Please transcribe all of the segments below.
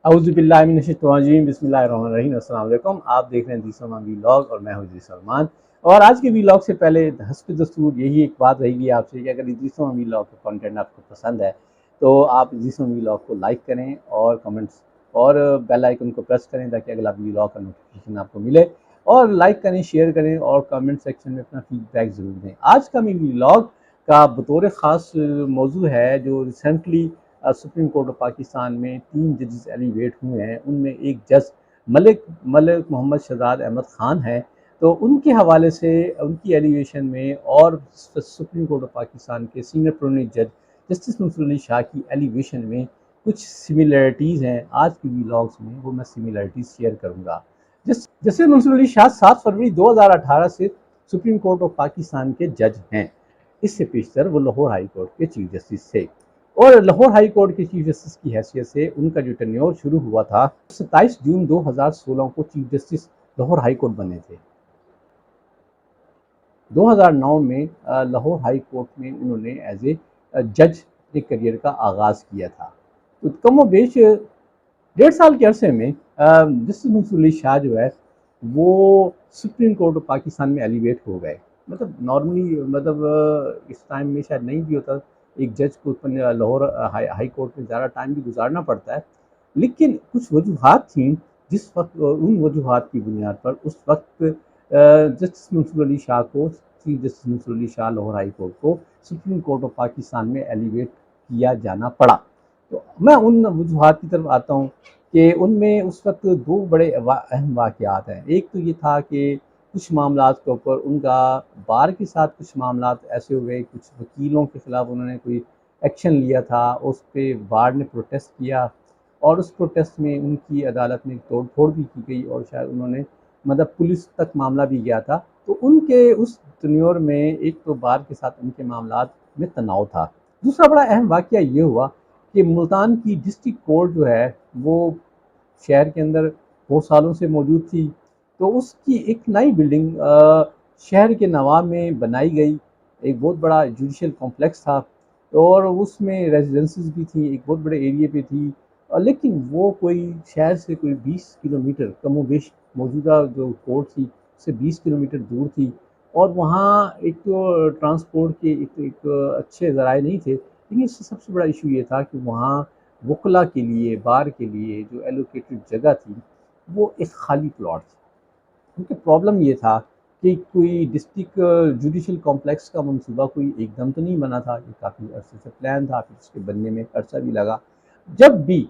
اعوذ باللہ من الشیطان الرجیم، بسم اللہ الرحمن الرحیم۔ السلام علیکم، آپ دیکھ رہے ہیں دیسلمان ویلاگ اور میں ہوں سلمان۔ اور آج کے ویلاگ سے پہلے حسب دستور یہی ایک بات رہے گی آپ سے کہ اگر دیسلمان ویلاگ کا کنٹینٹ آپ کو پسند ہے تو آپ دیسلمان ویلاگ کو لائک کریں اور کمنٹس اور بیل آئیکن کو پریس کریں تاکہ اگلا ویلاگ کا نوٹیفیکیشن آپ کو ملے، اور لائک کریں، شیئر کریں اور کمنٹ سیکشن میں اپنا فیڈ بیک ضرور دیں۔ آج کا ویلاگ کا بطور خاص موضوع ہے جو recently supreme court of Pakistan میں 3 ججز ایلیویٹ ہوئے ہیں۔ ان میں ایک جج ملک محمد شہزاد احمد خان ہے، تو ان کے حوالے سے ان کی ایلیویشن میں اور سپریم کورٹ آف پاکستان کے سینئر پرومیننٹ جج جسٹس منصور علی شاہ کی ایلیویشن میں کچھ سملیرٹیز ہیں۔ آج کی ویلاگس میں وہ میں سملیرٹیز شیئر کروں گا۔ جسٹس منصور علی شاہ 7 فروری 2018 سے سپریم کورٹ آف پاکستان کے جج ہیں۔ اس سے پیشتر وہ لاہور ہائی کورٹ کے چیف جسٹس تھے، اور لاہور ہائی کورٹ کے چیف جسٹس کی حیثیت سے ان کا جو ٹینیور شروع ہوا تھا 27 جون 2016 کو chief justice Lahore high court بنے تھے۔ 2009 میں لاہور ہائی کورٹ میں انہوں نے ایز اے جج کے کریئر کا آغاز کیا تھا۔ تو کم و بیش 1.5 سال کے عرصے میں جسٹس منصور علی شاہ جو ہے وہ سپریم کورٹ آف پاکستان میں ایلیویٹ ہو گئے۔ نارملی اس ٹائم میں شاید نہیں بھی ہوتا، ایک جج کو لاہور ہائی کورٹ میں زیادہ ٹائم بھی گزارنا پڑتا ہے، لیکن کچھ وجوہات تھیں جس وقت ان وجوہات کی بنیاد پر اس وقت جسٹس منصور علی شاہ کو، چیف جسٹس منصور علی شاہ لاہور ہائی کورٹ کو سپریم کورٹ آف پاکستان میں ایلیویٹ کیا جانا پڑا۔ تو میں ان وجوہات کی طرف آتا ہوں کہ ان میں اس وقت 2 بڑے اہم واقعات ہیں۔ ایک تو یہ تھا کہ کچھ معاملات کے اوپر ان کا بار کے ساتھ کچھ معاملات ایسے ہوئے، کچھ وکیلوں کے خلاف انہوں نے کوئی ایکشن لیا تھا، اس پہ بار نے پروٹیسٹ کیا، اور اس پروٹیسٹ میں ان کی عدالت میں توڑ پھوڑ بھی کی گئی، اور شاید انہوں نے پولیس تک معاملہ بھی گیا تھا۔ تو ان کے اس ٹینیور میں ایک تو بار کے ساتھ ان کے معاملات میں تناؤ تھا۔ دوسرا بڑا اہم واقعہ یہ ہوا کہ ملتان کی ڈسٹرکٹ کورٹ جو ہے وہ شہر کے اندر بہت سالوں سے موجود تھی، تو اس کی ایک نئی بلڈنگ شہر کے نواح میں بنائی گئی۔ ایک بہت بڑا جوڈیشل کمپلیکس تھا، اور اس میں ریزیڈنسیز بھی تھیں، ایک بہت بڑے ایریے پہ تھی، لیکن وہ کوئی شہر سے کوئی 20 کلومیٹر کم و بیش، موجودہ جو کورٹ تھی اس سے 20 کلومیٹر دور تھی، اور وہاں ایک تو ٹرانسپورٹ کے ایک اچھے ذرائع نہیں تھے، لیکن اس سے سب سے بڑا ایشو یہ تھا کہ وہاں وکلا کے لیے، بار کے لیے جو ایلوکیٹڈ جگہ تھی وہ ایک خالی پلاٹ تھی۔ کیونکہ پرابلم یہ تھا کہ کوئی ڈسٹرکٹ جوڈیشل کمپلیکس کا منصوبہ کوئی ایک دم تو نہیں بنا تھا، یہ کافی عرصے سے پلان تھا، پھر اس کے بننے میں عرصہ بھی لگا۔ جب بھی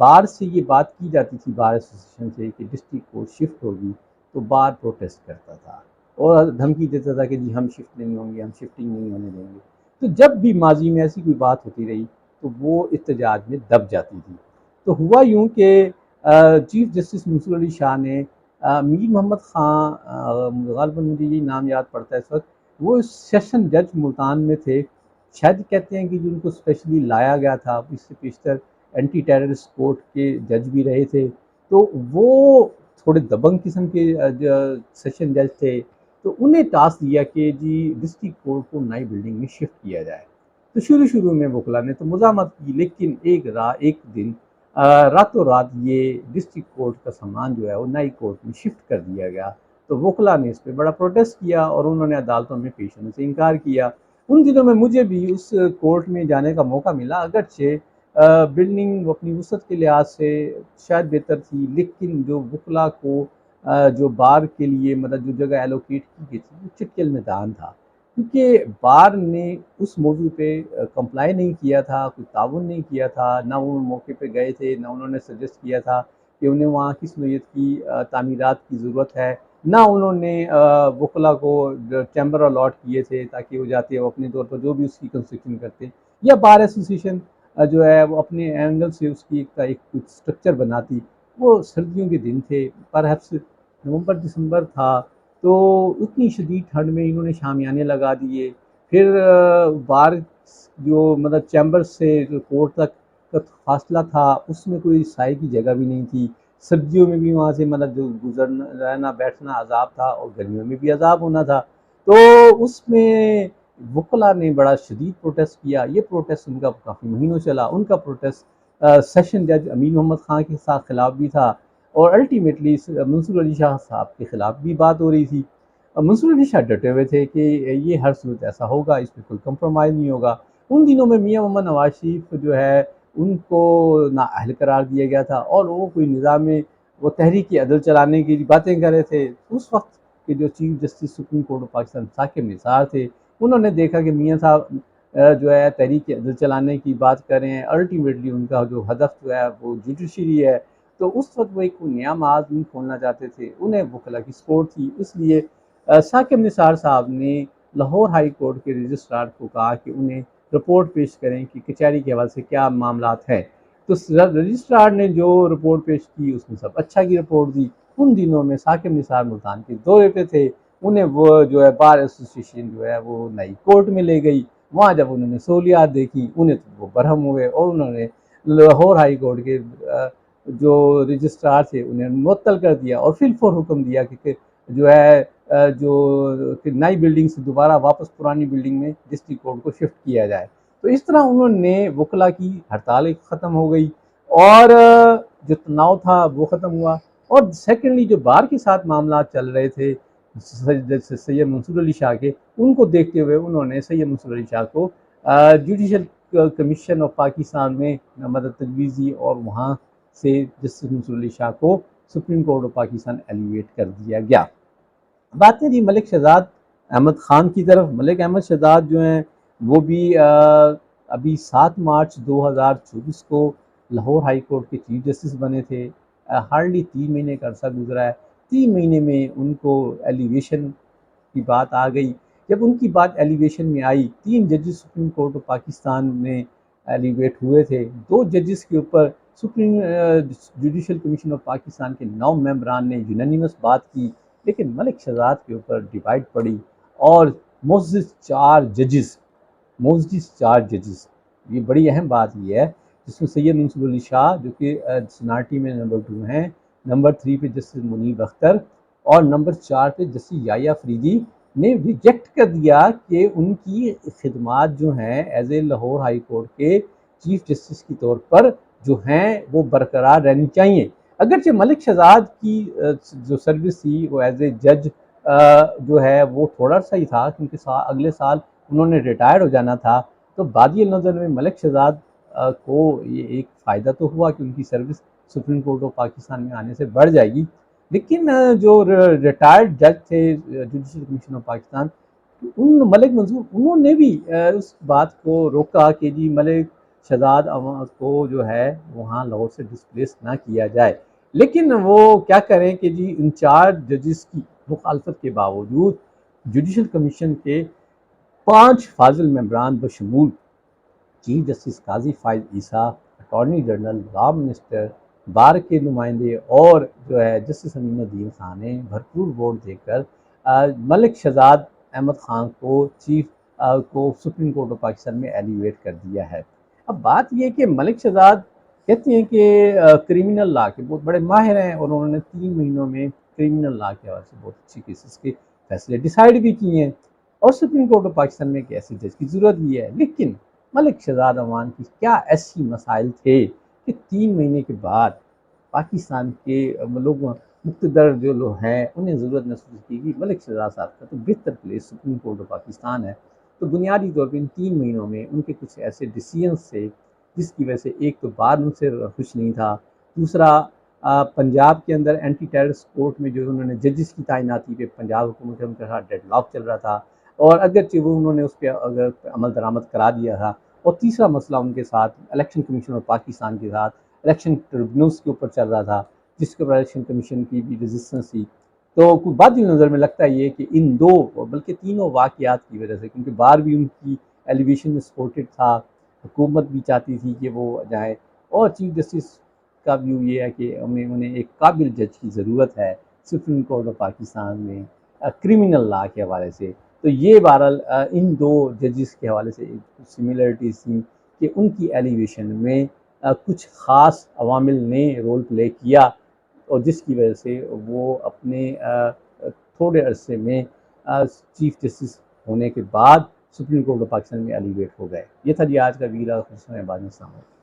بار سے یہ بات کی جاتی تھی، بار ایسوسیشن سے، کہ ڈسٹرکٹ کورٹ شفٹ ہوگی، تو بار پروٹیسٹ کرتا تھا اور دھمکی دیتا تھا کہ جی ہم شفٹ نہیں ہوں گے، ہم شفٹنگ نہیں ہونے دیں گے۔ تو جب بھی ماضی میں ایسی کوئی بات ہوتی رہی تو وہ احتجاج میں دب جاتی تھی۔ تو ہوا یوں کہ چیف جسٹس منصور علی شاہ نے میر محمد خان، غالباً مجھے یہ نام یاد پڑتا ہے اس وقت، وہ سیشن جج ملتان میں تھے، شاید کہتے ہیں کہ جن کو اسپیشلی لایا گیا تھا، اس سے پیشتر اینٹی ٹیررسٹ کورٹ کے جج بھی رہے تھے، تو وہ تھوڑے دبنگ قسم کے سیشن جج تھے۔ تو انہیں ٹاسک دیا کہ جی ڈسٹرکٹ کورٹ کو نئی بلڈنگ میں شفٹ کیا جائے۔ تو شروع میں وکلا نے تو مزاحمت کی، لیکن ایک دن راتوں رات یہ ڈسٹرکٹ کورٹ کا سامان جو ہے وہ نئی کورٹ میں شفٹ کر دیا گیا۔ تو وکلا نے اس پہ بڑا پروٹیسٹ کیا اور انہوں نے عدالتوں میں پیش ہونے سے انکار کیا۔ ان دنوں میں مجھے بھی اس کورٹ میں جانے کا موقع ملا، اگرچہ بلڈنگ اپنی وسعت کے لحاظ سے شاید بہتر تھی، لیکن جو وکلا کو جو بار کے لیے جو جگہ ایلوکیٹ کی گئی تھی وہ چٹکل میدان تھا، کیونکہ بار نے اس موضوع پہ کمپلائی نہیں کیا تھا، کوئی تعاون نہیں کیا تھا، نہ وہ موقع پہ گئے تھے، نہ انہوں نے سجیسٹ کیا تھا کہ انہیں وہاں کس نوعیت کی تعمیرات کی ضرورت ہے، نہ انہوں نے وکلا کو چیمبر الاٹ کیے تھے تاکہ وہ جاتے وہ اپنے طور پر جو بھی اس کی کنسٹرکشن کرتے، یا بار ایسوسیشن جو ہے وہ اپنے اینگل سے اس کی ایک کچھ اسٹرکچر بناتی۔ وہ سردیوں کے دن تھے، پرہیپس نومبر دسمبر تھا، تو اتنی شدید ٹھنڈ میں انہوں نے شامیانے لگا دیے۔ پھر بار جو چیمبر سے کورٹ تک کا فاصلہ تھا اس میں کوئی سائے کی جگہ بھی نہیں تھی، سردیوں میں بھی وہاں سے جو گزرنا رہنا بیٹھنا عذاب تھا، اور گرمیوں میں بھی عذاب ہونا تھا۔ تو اس میں وکلا نے بڑا شدید پروٹیسٹ کیا۔ یہ پروٹیسٹ ان کا کافی مہینوں چلا۔ ان کا پروٹیسٹ سیشن جج امین محمد خان کے ساتھ خلاف بھی تھا، اور الٹیمیٹلی منصور علی شاہ صاحب کے خلاف بھی بات ہو رہی تھی۔ منصور علی شاہ ڈٹے ہوئے تھے کہ یہ ہر صورت ایسا ہوگا، اس میں کوئی کمپرومائز نہیں ہوگا۔ ان دنوں میں میاں محمد نواز شریف جو ہے ان کو نااہل قرار دیا گیا تھا، اور وہ کوئی نظام وہ تحریک عدل چلانے کی باتیں کر رہے تھے۔ اس وقت کے جو chief justice supreme court of Pakistan Saqib Nisar تھے، انہوں نے دیکھا کہ میاں صاحب جو ہے تحریک عدل چلانے کی بات کر رہے ہیں، الٹیمیٹلی ان کا جو ہدف جو ہے وہ جوڈیشری ہے، تو اس وقت وہ ایک نیا معاذ نہیں کھولنا چاہتے تھے، انہیں وکلا کی سپورٹ تھی۔ اس لیے ثاقب نثار صاحب نے لاہور ہائی کورٹ کے رجسٹرار کو کہا کہ انہیں رپورٹ پیش کریں کہ کچہری کے حوالے سے کیا معاملات ہیں۔ تو رجسٹرار نے جو رپورٹ پیش کی اس میں سب اچھا کی رپورٹ دی۔ ان دنوں میں ثاقب نثار ملتان کے دورے پہ تھے، انہیں وہ جو ہے بار ایسوسیشن جو ہے وہ نئی کورٹ میں لے گئی۔ وہاں جب انہوں نے سہولیات دیکھی انہیں تو وہ برہم ہوئے، اور انہوں نے لاہور ہائی کورٹ کے جو رجسٹرار تھے انہیں معطل کر دیا، اور فی الفور حکم دیا کہ جو ہے جو نئی بلڈنگ سے دوبارہ واپس پرانی بلڈنگ میں ڈسٹرکٹ کورٹ کو شفٹ کیا جائے۔ تو اس طرح انہوں نے وکلا کی ہڑتال ختم ہو گئی، اور جو تناؤ تھا وہ ختم ہوا۔ اور سیکنڈلی جو بار کے ساتھ معاملات چل رہے تھے سید منصور علی شاہ کے، ان کو دیکھتے ہوئے انہوں نے سید منصور علی شاہ کو جوڈیشل کمیشن آف پاکستان میں مدد تجویز دی، اور وہاں سے جسٹس منصور علی شاہ کو Supreme court of Pakistan elevate کر دیا گیا۔ بات ہے جی ملک شہزاد احمد خان کی طرف۔ ملک احمد شہزاد جو ہیں وہ بھی ابھی 7 مارچ 2024 کو لاہور ہائی کورٹ کے چیف جسٹس بنے تھے۔ ہارڈلی 3 مہینے کا عرصہ گزرا ہے، 3 مہینے میں ان کو ایلیویشن کی بات آ گئی۔ جب ان کی بات ایلیویشن میں آئی، 3 ججز سپریم کورٹ آف پاکستان میں ایلیویٹ ہوئے تھے۔ 2 ججز کے اوپر supreme judicial commission of Pakistan کے 9 ممبران نے یونانیمس بات کی، لیکن ملک شہزاد کے اوپر ڈیوائڈ پڑی، اور معزز 4 ججز، یہ بڑی اہم بات یہ ہے، جس میں سید منصور علی شاہ جو کہ سیناٹی میں نمبر 2 ہیں، نمبر 3 پہ جسٹس منیب اختر، اور نمبر 4 پہ جسٹس یحییٰ فریدی نے ریجیکٹ کر دیا کہ ان کی خدمات جو ہیں as a Lahore high court کے چیف جسٹس کی طور پر جو ہیں وہ برقرار رہنی چاہیے۔ اگرچہ ملک شہزاد کی جو سروس تھی وہ ایز اے جج جو ہے وہ تھوڑا سا ہی تھا، کیونکہ اگلے سال انہوں نے ریٹائر ہو جانا تھا، تو بادی نظر میں ملک شہزاد کو یہ ایک فائدہ تو ہوا کہ ان کی service supreme court of Pakistan میں آنے سے بڑھ جائے گی، لیکن جو ریٹائرڈ جج تھے جوڈیشل کمیشن آف پاکستان، ملک منظور، انہوں نے بھی اس بات کو روکا کہ جی ملک شہزاد کو جو ہے وہاں لاہور سے ڈسپلیس نہ کیا جائے۔ لیکن وہ کیا کریں کہ جی ان 4 ججز کی مخالفت کے باوجود جوڈیشل کمیشن کے 5 فاضل ممبران بشمول چیف جسٹس قاضی فائز عیسیٰ، اٹارنی جنرل، لا منسٹر، بار کے نمائندے، اور جو ہے جسٹس امین الدین خان نے بھرپور ووٹ دے کر ملک شہزاد احمد خان کو کو سپریم کورٹ آف پاکستان میں ایلیویٹ کر دیا ہے۔ اب بات یہ کہ ملک شہزاد کہتے ہیں کہ کریمنل لا کے بہت بڑے ماہر ہیں، اور انہوں نے 3 مہینوں میں کریمنل لا کے حوالے سے بہت اچھی کیسز کے فیصلے ڈیسائیڈ بھی کیے ہیں، اور سپریم کورٹ آف پاکستان میں ایک ایسے جج کی ضرورت بھی ہے۔ لیکن ملک شہزاد عوان کی کیا ایسی مسائل تھے کہ 3 مہینے کے بعد پاکستان کے لوگ مقتدر جو لوگ ہیں انہیں ضرورت محسوس کی کہ ملک شہزاد صاحب کا تو بہتر place supreme court of Pakistan ہے۔ تو بنیادی طور پہ ان 3 مہینوں میں ان کے کچھ ایسے ڈیسیژنس تھے جس کی وجہ سے ایک تو بار ان سے خوش نہیں تھا، دوسرا پنجاب کے اندر اینٹی ٹیررسٹ کورٹ میں جو انہوں نے ججز کی تعیناتی پہ پنجاب حکومت کے ان کے ساتھ ڈیڈ لاک چل رہا تھا، اور اگرچہ وہ انہوں نے اس پہ اگر عمل درآمد کرا دیا تھا، اور تیسرا مسئلہ ان کے ساتھ الیکشن کمیشن آف پاکستان کے ساتھ الیکشن ٹریبیونلز کے اوپر چل رہا تھا، جس کے اوپر الیکشن کمیشن کی بھی ریزسٹنس تھی۔ تو بادی نظر میں لگتا ہے یہ کہ ان 2 بلکہ تینوں واقعات کی وجہ سے، کیونکہ بار بھی ان کی ایلیویشن میں سپورٹڈ تھا، حکومت بھی چاہتی تھی کہ وہ جائیں، اور چیف جسٹس کا ویو یہ ہے کہ انہیں ایک قابل جج کی ضرورت ہے سپریم کورٹ آف پاکستان میں کریمنل لا کے حوالے سے۔ تو یہ بہرحال ان 2 ججز کے حوالے سے سملرٹیز تھیں کہ ان کی ایلیویشن میں کچھ خاص عوامل نے رول پلے کیا، اور جس کی وجہ سے وہ اپنے تھوڑے عرصے میں چیف جسٹس ہونے کے بعد سپریم کورٹ آف پاکستان میں ایلیویٹ ہو گئے۔ یہ تھا جی آج کا ویلا، بعد میں السلام علیکم۔